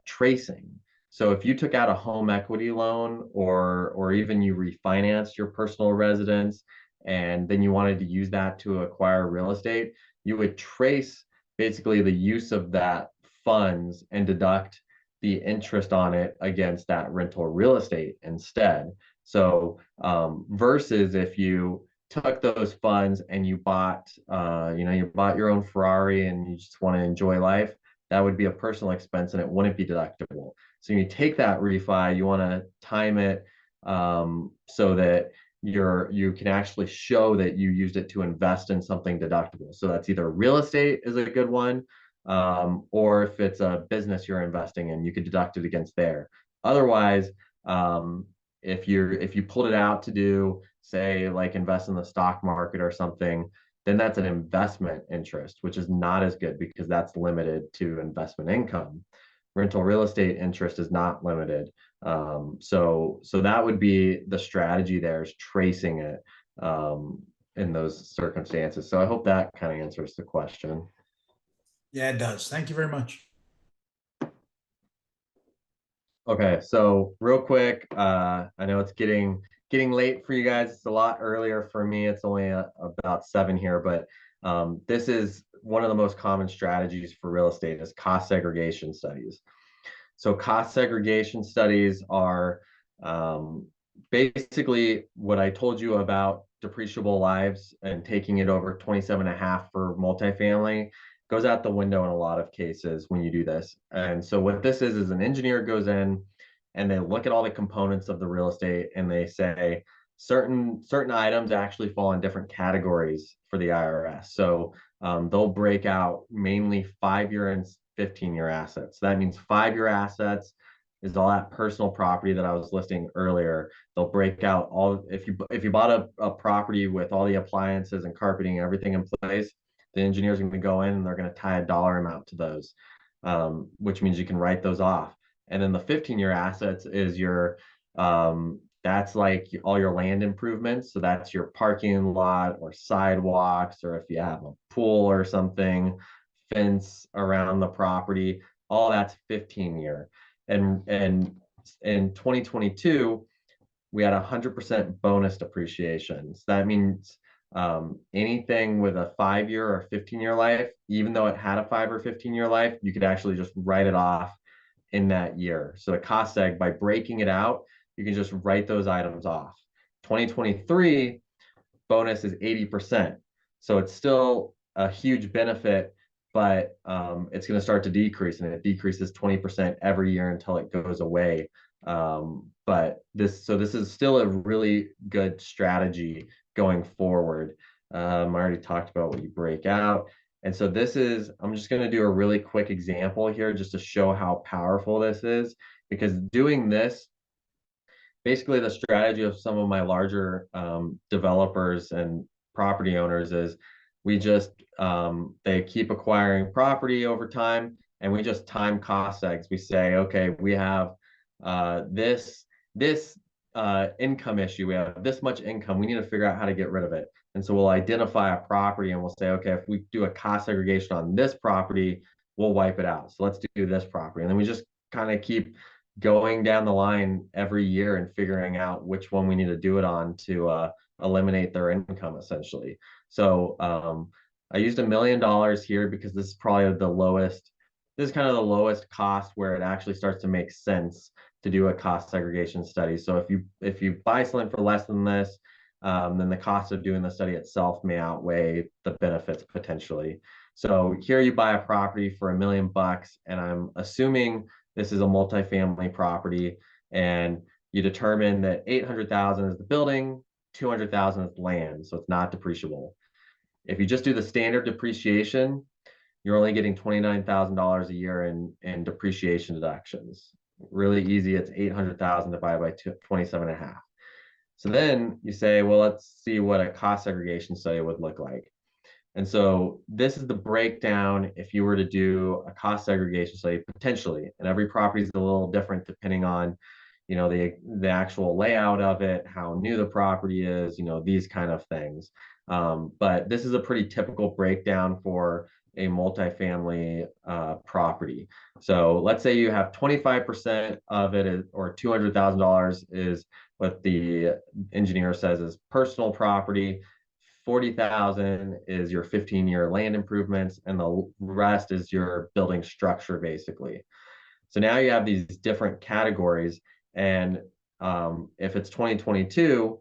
tracing. So if you took out a home equity loan or even you refinanced your personal residence and then you wanted to use that to acquire real estate, you would trace basically the use of that funds and deduct the interest on it against that rental real estate instead. So versus if you took those funds and you bought, you bought your own Ferrari and you just want to enjoy life, that would be a personal expense and it wouldn't be deductible. So you take that refi, you want to time it so that you can actually show that you used it to invest in something deductible. So that's either real estate is a good one, or if it's a business you're investing in, you could deduct it against there. Otherwise, if you pulled it out to do, say, like invest in the stock market or something, then that's an investment interest, which is not as good because that's limited to investment income. Rental real estate interest is not limited. So that would be the strategy there, is tracing it in those circumstances. So I hope that kind of answers the question. Yeah, it does. Thank you very much. Okay, so real quick, I know it's getting late for you guys. It's a lot earlier for me. It's only about 7 here, but this is one of the most common strategies for real estate is cost segregation studies. So cost segregation studies are um, basically what I told you about depreciable lives and taking it over 27 and a half for multifamily goes out the window in a lot of cases when you do this. And so what this is an engineer goes in and they look at all the components of the real estate and they say certain items actually fall in different categories for the IRS. So they'll break out mainly 5-year and 15-year assets. So that means 5-year assets is all that personal property that I was listing earlier. They'll break out all if you bought a property with all the appliances and carpeting, everything in place, the engineer's going to go in and they're going to tie a dollar amount to those, which means you can write those off. And then the 15-year assets is your that's like all your land improvements. So that's your parking lot or sidewalks, or if you have a pool or something, fence around the property, all that's 15-year. And in 2022, we had 100% bonus depreciation. So that means anything with a 5-year or 15-year life, even though it had a 5 or 15-year life, you could actually just write it off in that year. So the cost seg, by breaking it out, you can just write those items off. 2023 bonus is 80%. So it's still a huge benefit, but it's going to start to decrease, and it decreases 20% every year until it goes away So this is still a really good strategy going forward. I already talked about what you break out. And so I'm just going to do a really quick example here just to show how powerful this is, because doing this, basically the strategy of some of my larger developers and property owners is they keep acquiring property over time, and we just time cost segs. We say, okay, we have this income issue. We have this much income. We need to figure out how to get rid of it. And so we'll identify a property and we'll say, okay, if we do a cost segregation on this property, we'll wipe it out. So let's do this property. And then we just kind of keep going down the line every year and figuring out which one we need to do it on to eliminate their income essentially. So I used $1 million here because this is probably the lowest. This is kind of the lowest cost where it actually starts to make sense to do a cost segregation study. So if you buy something for less than this, then the cost of doing the study itself may outweigh the benefits potentially. So here you buy a property for $1 million, and I'm assuming this is a multifamily property, and you determine that 800,000 is the building, 200,000 is land, so it's not depreciable. If you just do the standard depreciation, you're only getting $29,000 a year in depreciation deductions. Really easy. It's 800,000 divided by 27 and a half. So then you say, well, let's see what a cost segregation study would look like. And so this is the breakdown if you were to do a cost segregation study potentially, and every property is a little different depending on, the actual layout of it, how new the property is, these kind of things. But this is a pretty typical breakdown for a multifamily property. So let's say you have 25% of it or $200,000 is what the engineer says is personal property. 40,000 is your 15-year land improvements, and the rest is your building structure, basically. So now you have these different categories, and if it's 2022,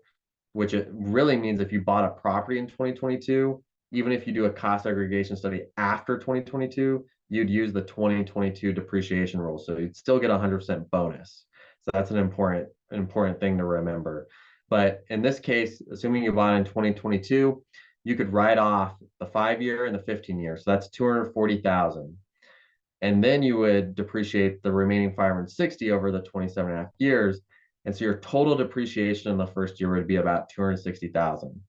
which it really means if you bought a property in 2022, even if you do a cost segregation study after 2022, you'd use the 2022 depreciation rule. So you'd still get 100% bonus. So that's an important thing to remember. But in this case, assuming you bought in 2022, you could write off the 5-year and the 15-year. So that's 240,000. And then you would depreciate the remaining 560 over the 27 and a half years. And so your total depreciation in the first year would be about 260,000.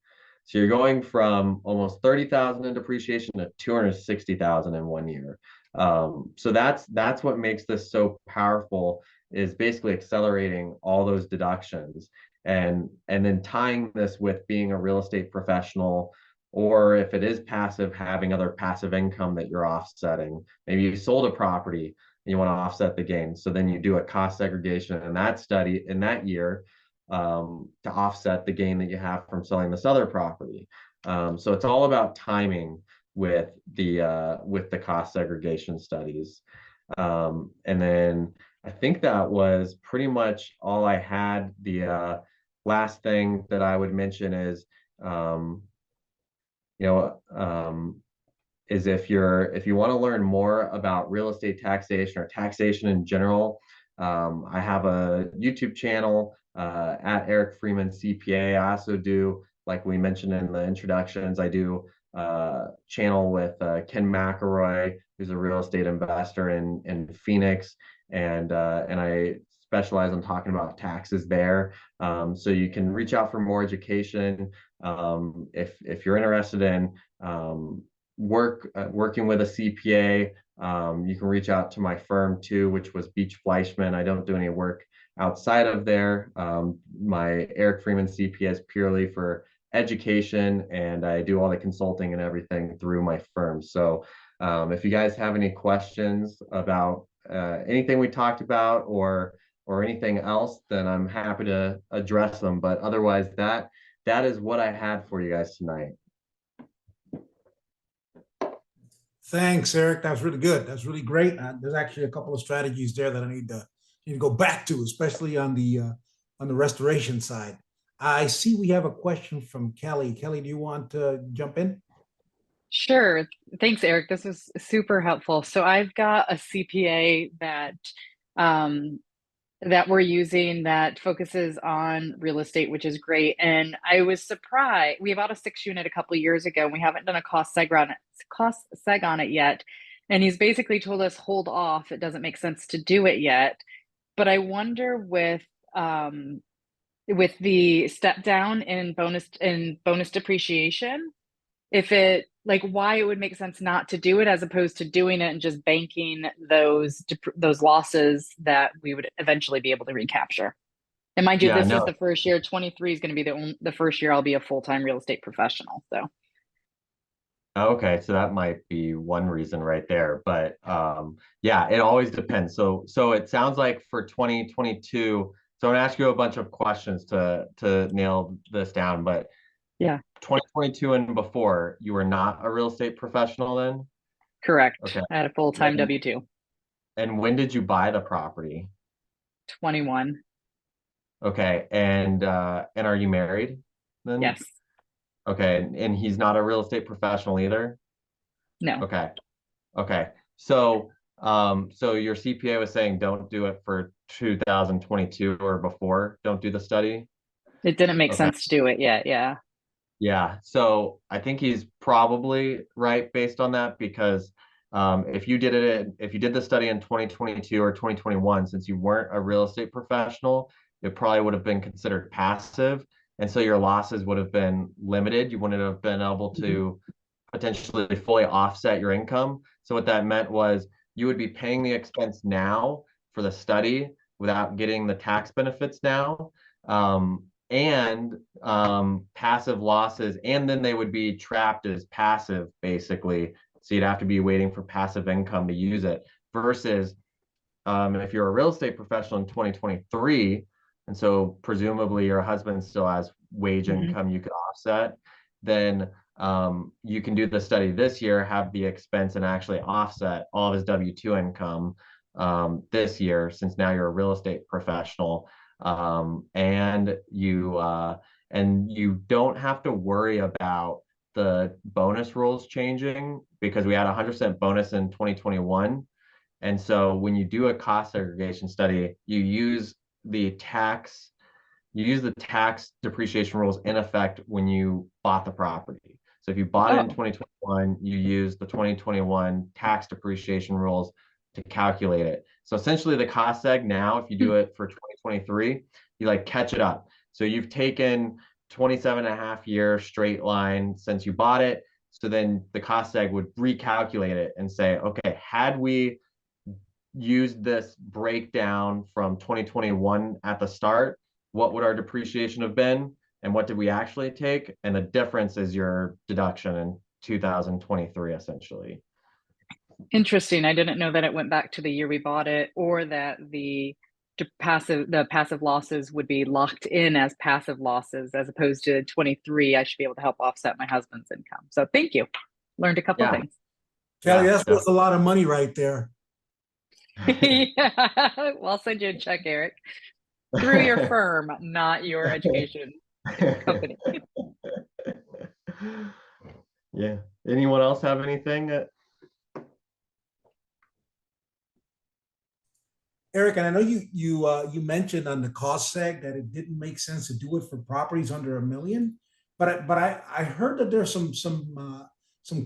So you're going from almost 30,000 in depreciation to 260,000 in 1 year. So that's what makes this so powerful, is basically accelerating all those deductions and then tying this with being a real estate professional, or if it is passive, having other passive income that you're offsetting. Maybe you sold a property and you want to offset the gain. So then you do a cost segregation in that study in that year to offset the gain that you have from selling this other property. So it's all about timing with the cost segregation studies. And then I think that was pretty much all I had. The last thing that I would mention is, you know, is if you want to learn more about real estate taxation or taxation in general, I have a YouTube channel at Eric Freeman CPA. I also do, like we mentioned in the introductions, I do channel with Ken McElroy, who's a real estate investor in Phoenix, and I specialize on talking about taxes there. So you can reach out for more education if you're interested in working with a CPA. You can reach out to my firm too, which was BeachFleischman. I don't do any work outside of there. My Eric Freeman CPA is purely for education, and I do all the consulting and everything through my firm. So if you guys have any questions about anything we talked about or anything else, then I'm happy to address them. But otherwise, that is what I had for you guys tonight. Thanks, Eric. That was really good. That's really great. There's actually a couple of strategies there that I need to go back to, especially on the restoration side. I see we have a question from Kelly. Kelly, do you want to jump in? Sure. Thanks, Eric. This was super helpful. So I've got a CPA that um, that we're using that focuses on real estate, which is great. And I was surprised. We bought a 6 unit a couple of years ago, and we haven't done a cost seg on it yet. And he's basically told us hold off. It doesn't make sense to do it yet. But I wonder with the step down in bonus depreciation, if it like why it would make sense not to do it as opposed to doing it and just banking those losses that we would eventually be able to recapture. And mind you, Yeah, this is no. the first year. 23 is going to be the first year I'll be a full-time real estate professional. So Okay, so that might be one reason right there. But yeah, it always depends. So it sounds like for 2022, so I'm gonna ask you a bunch of questions to nail this down, but yeah, 2022 and before, you were not a real estate professional then? correct. Okay. I had a full-time And W-2. and when did you buy the property? 21. Okay. And are you married then? Yes. Okay. And he's not a real estate professional either? No. Okay. Okay. So your CPA was saying don't do it for 2022 or before. Don't do the study. It didn't make Okay. sense to do it yet. Yeah. Yeah. So I think he's probably right based on that because if you did the study in 2022 or 2021, since you weren't a real estate professional, it probably would have been considered passive. And so your losses would have been limited. You wouldn't have been able to potentially fully offset your income. So what that meant was you would be paying the expense now for the study without getting the tax benefits now. And passive losses, and then they would be trapped as passive basically. So you'd have to be waiting for passive income to use it versus if you're a real estate professional in 2023, and so presumably your husband still has wage Mhm. income you could offset, then you can do the study this year, have the expense, and actually offset all of his W-2 income this year, since now you're a real estate professional, and you don't have to worry about the bonus rules changing because we had 100% bonus in 2021. And so when you do a cost segregation study, you use the tax depreciation rules in effect when you bought the property. So if you bought it in Oh, 2021, you use the 2021 tax depreciation rules to calculate it. So essentially the cost seg now, if you do it for 2023, you like catch it up. So you've taken 27 and a half year straight line since you bought it. So then the cost seg would recalculate it and say, okay, had we used this breakdown from 2021 at the start, what would our depreciation have been? And what did we actually take? And the difference is your deduction in 2023, essentially. interesting. I didn't know that it went back to the year we bought it, or that the passive losses would be locked in as passive losses as opposed to 23. I should be able to help offset my husband's income. So thank you. Learned a couple of Yeah, things. Kelly, yeah, that's worth a lot of money right there. Yeah. Well, I'll send you a check, Eric, through your firm, not your education company. Yeah. Anyone else have anything? Eric, and I know you mentioned on the cost seg that it didn't make sense to do it for properties under 1 million, but I heard that there's some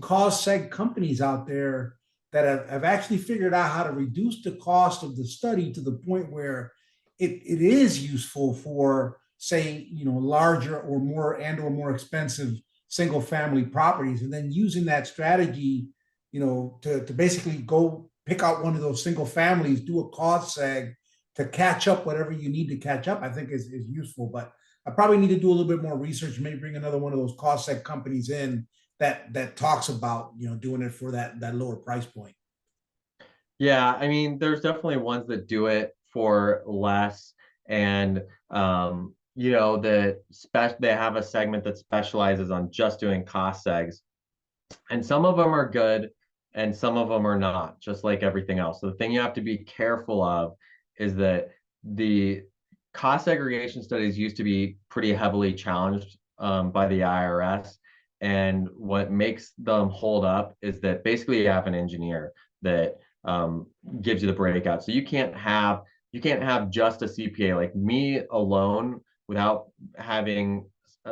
cost seg companies out there that have actually figured out how to reduce the cost of the study to the point where it is useful for, say, larger or more expensive single family properties, and then using that strategy, to basically go pick out one of those single families, do a cost seg to catch up whatever you need to catch up, I think is useful. But I probably need to do a little bit more research, maybe bring another one of those cost seg companies in that talks about doing it for that lower price point. Yeah, I mean, there's definitely ones that do it for less, and they have a segment that specializes on just doing cost segs, and some of them are good, and some of them are not, just like everything else. So the thing you have to be careful of is that the cost segregation studies used to be pretty heavily challenged by the IRS, and what makes them hold up is that basically you have an engineer that gives you the breakout. So you can't have you can't have just a CPA. Like me alone, without having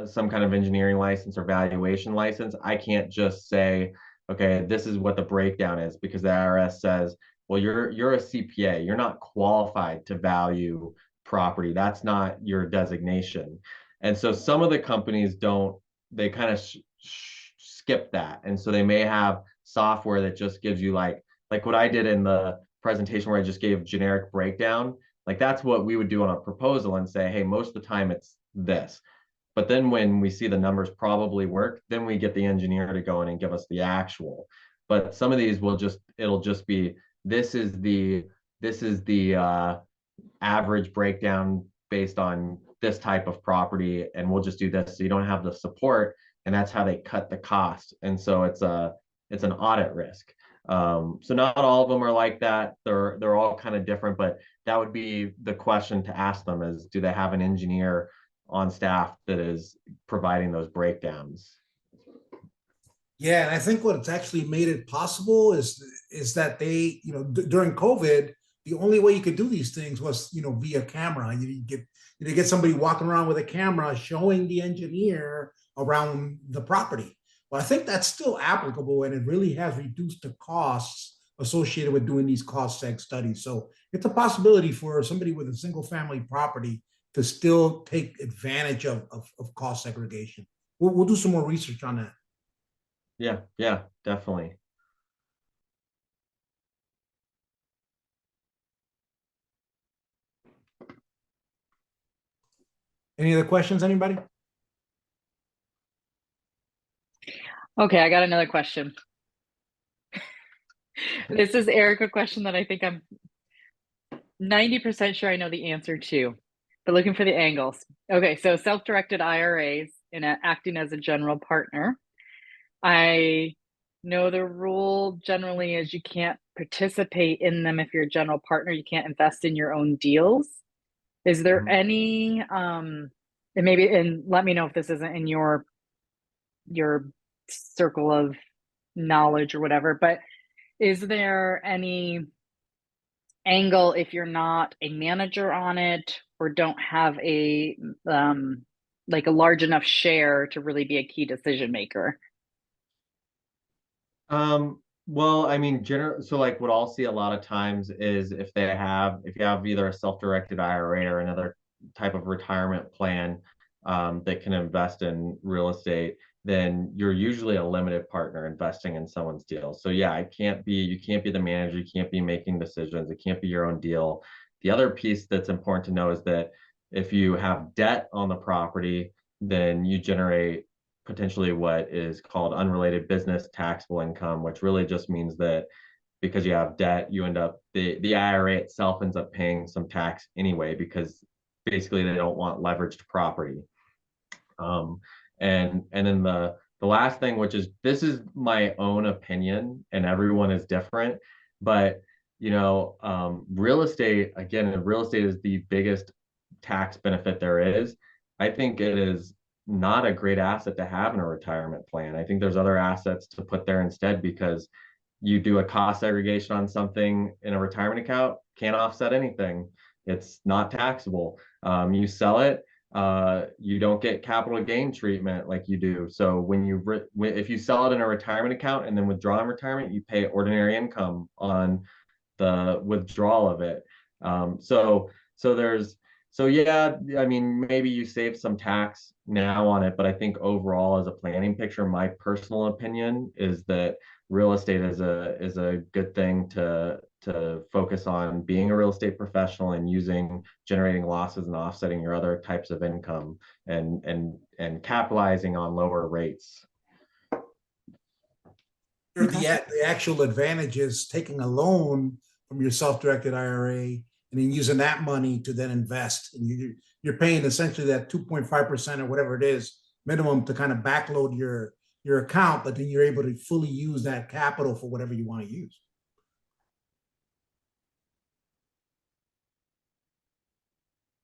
some kind of engineering license or valuation license, I can't just say, okay, this is what the breakdown is, because the IRS says, well, you're a CPA, you're not qualified to value property. That's not your designation. And so some of the companies don't, they kind of skip that. And so they may have software that just gives you like what I did in the presentation where I just gave generic breakdown. Like that's what we would do on a proposal and say, hey, most of the time it's this. But then when we see the numbers probably work, then we get the engineer to go in and give us the actual. But some of these will just, it'll just be, this is the average breakdown based on this type of property, and we'll just do this. So you don't have the support, and that's how they cut the cost. And so it's an audit risk. So not all of them are like that. They're all kind of different, but that would be the question to ask them is, do they have an engineer on staff that is providing those breakdowns? Yeah, and I think what's actually made it possible is that they, during COVID, the only way you could do these things was, via camera. You get somebody walking around with a camera showing the engineer around the property. Well, I think that's still applicable, and it really has reduced the costs associated with doing these cost seg studies. So it's a possibility for somebody with a single family property to still take advantage of cost segregation. We'll do some more research on that. Yeah, definitely. Any other questions, anybody? Okay, I got another question. This is Eric, a question that I think I'm 90% sure I know the answer to, but looking for the angles. Okay, so self-directed IRAs and acting as a general partner. I know the rule generally is you can't participate in them if you're a general partner. You can't invest in your own deals. Is there any and let me know if this isn't in your circle of knowledge or whatever, but is there any angle if you're not a manager on it or don't have a like a large enough share to really be a key decision maker? Well, I mean, so like what I'll see a lot of times is if you have either a self-directed IRA or another type of retirement plan that can invest in real estate, then you're usually a limited partner investing in someone's deal. So yeah, you can't be the manager, you can't be making decisions, it can't be your own deal. The other piece that's important to know is that if you have debt on the property, then you generate potentially what is called unrelated business taxable income, which really just means that because you have debt, you end up the IRA itself ends up paying some tax anyway, because basically they don't want leveraged property. And then the last thing, which is, this is my own opinion and everyone is different, but real estate, again, real estate is the biggest tax benefit there is. I think it is not a great asset to have in a retirement plan. I think there's other assets to put there instead, because you do a cost segregation on something in a retirement account, can't offset anything. It's not taxable. You sell it, you don't get capital gain treatment like you do. So if you sell it in a retirement account and then withdraw in retirement, you pay ordinary income on the withdrawal of it. So yeah, I mean, maybe you save some tax now on it, but I think overall as a planning picture, my personal opinion is that real estate is a good thing to focus on being a real estate professional and generating losses and offsetting your other types of income and capitalizing on lower rates. The actual advantage is taking a loan from your self-directed IRA and then using that money to then invest. And you're paying essentially that 2.5% or whatever it is minimum to kind of backload your account, but then you're able to fully use that capital for whatever you want to use.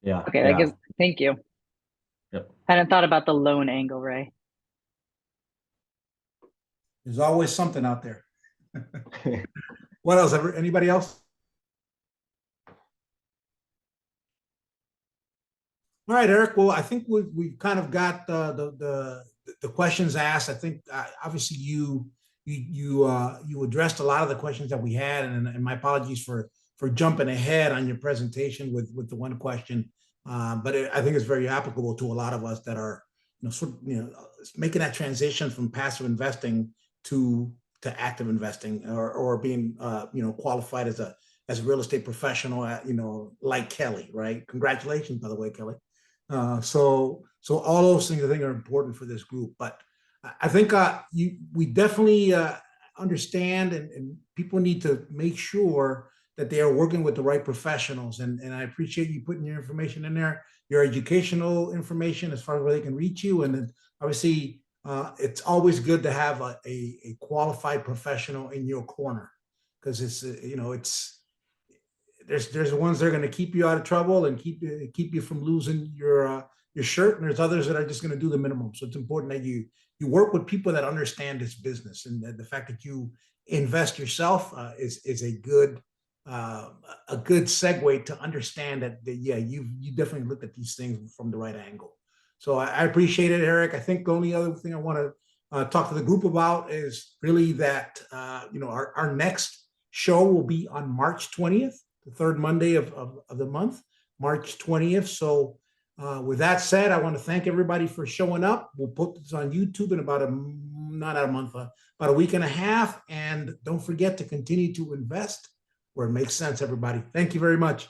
Yeah. Okay, yeah. Thank you. Yep. I hadn't thought about the loan angle, Ray. There's always something out there. What else? Anybody else? All right, Eric. Well, I think we've kind of got the questions asked. I think obviously you addressed a lot of the questions that we had, and my apologies for jumping ahead on your presentation with the one question, but I think it's very applicable to a lot of us that are making that transition from passive investing to active investing, or being qualified as a real estate professional, like Kelly, right? Congratulations, by the way, Kelly. So all those things I think are important for this group. But I think we definitely understand, and people need to make sure that they are working with the right professionals. And I appreciate you putting your information in there, your educational information as far as where they can reach you. And then obviously it's always good to have a qualified professional in your corner, because there's the ones that are going to keep you out of trouble and keep you from losing your shirt, and there's others that are just going to do the minimum. So it's important that you work with people that understand this business, and the fact that you invest yourself is a good segue to understand that yeah, you definitely looked at these things from the right angle. So I appreciate it, Eric. I think the only other thing I want to talk to the group about is really that our next show will be on March 20th. The third Monday of the month, March 20th. So with that said, I want to thank everybody for showing up. We'll put this on YouTube in about about a week and a half. And don't forget to continue to invest where it makes sense, everybody. Thank you very much.